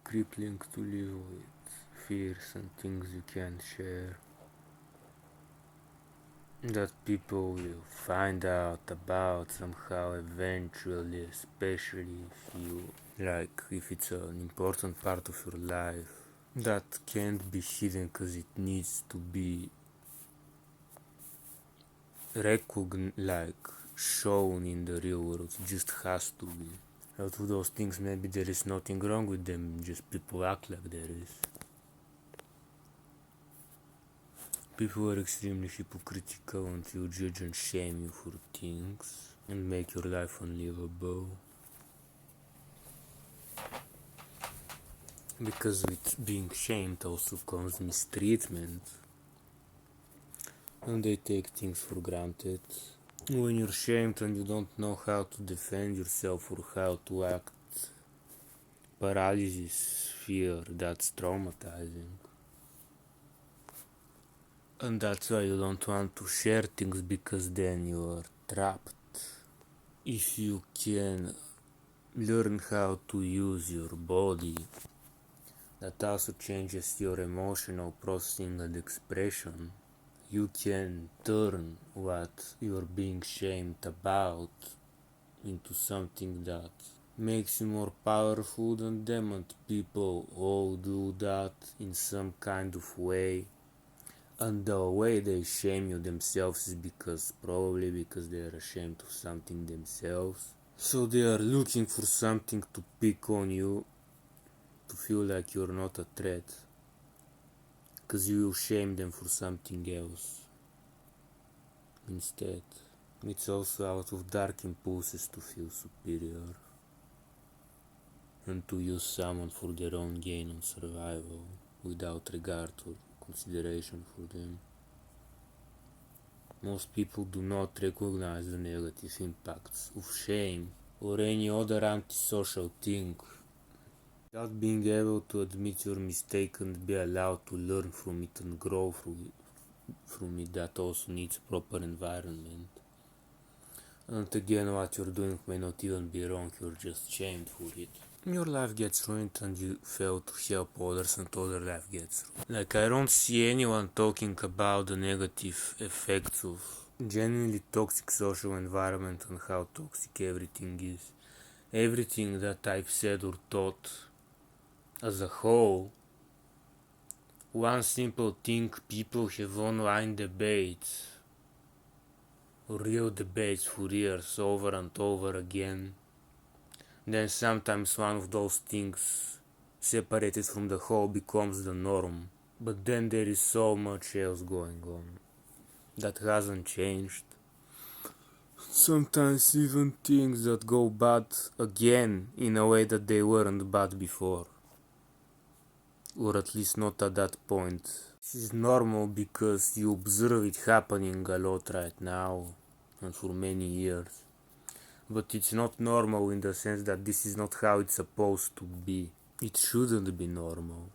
crippling to live with, fears and things you can't share that people will find out about somehow eventually, especially if it's an important part of your life that can't be hidden because it needs to be shown in the real world. It just has to be. Out of those things, maybe there is nothing wrong with them, just people act like there is. People are extremely hypocritical and will judge and shame you for things and make your life unlivable. Because with being shamed also comes mistreatment, and they take things for granted. When you're shamed and you don't know how to defend yourself or how to act, paralysis, fear, that's traumatizing. And that's why you don't want to share things, because then you are trapped. If you can learn how to use your body, that also changes your emotional processing and expression. You can turn what you're being shamed about into something that makes you more powerful than them, and people all do that in some kind of way. And the way they shame you themselves is probably because they are ashamed of something themselves. So they are looking for something to pick on you, to feel like you're not a threat, because you will shame them for something else instead. It's also out of dark impulses to feel superior and to use someone for their own gain and survival without regard or consideration for them. Most people do not recognize the negative impacts of shame or any other antisocial thing. Without being able to admit your mistake and be allowed to learn from it and grow from it, that also needs proper environment. And again, what you're doing may not even be wrong, you're just shamed for it. Your life gets ruined and you fail to help others, and other life gets ruined. I don't see anyone talking about the negative effects of genuinely toxic social environment and how toxic everything is. Everything that I've said or taught as a whole, one simple thing: people have online debates, real debates for years, over and over again. Then sometimes one of those things separated from the whole becomes the norm. But then there is so much else going on that hasn't changed. Sometimes even things that go bad again in a way that they weren't bad before. Or at least not at that point. This is normal because you observe it happening a lot right now and for many years. But it's not normal in the sense that this is not how it's supposed to be. It shouldn't be normal.